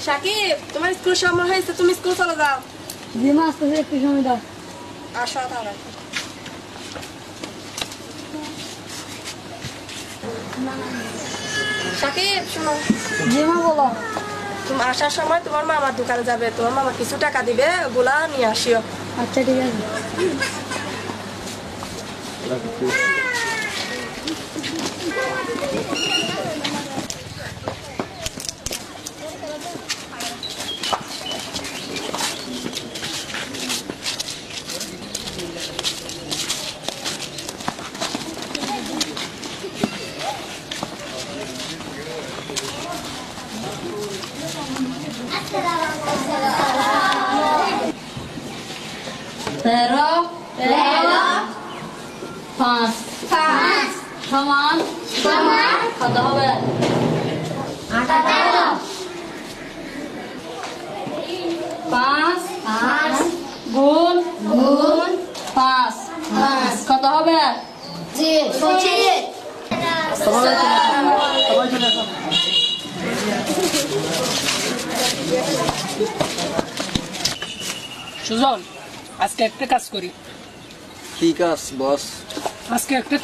সাকিব, তোমার স্কুল সময় হয়েছে, তুমি স্কুল চলে যাও। জি মা, আসতে একটু সময় দাও। আসো তাহলে। সাকিব শোনো। জি মা বলো। তুমি আসার সময় তোমার মামার দোকানে যাবে, তোমার মামা কিছু টাকা দিবে, ওগুলা নিয়ে আসিও। আচ্ছা ঠিক আছে। তেরো পাঁচ সমান কত হবে? 5 গুণ 5 কত হবে? সুজন, আজকে একটা কাজ করি। কি কাজ বস? আজকে একটা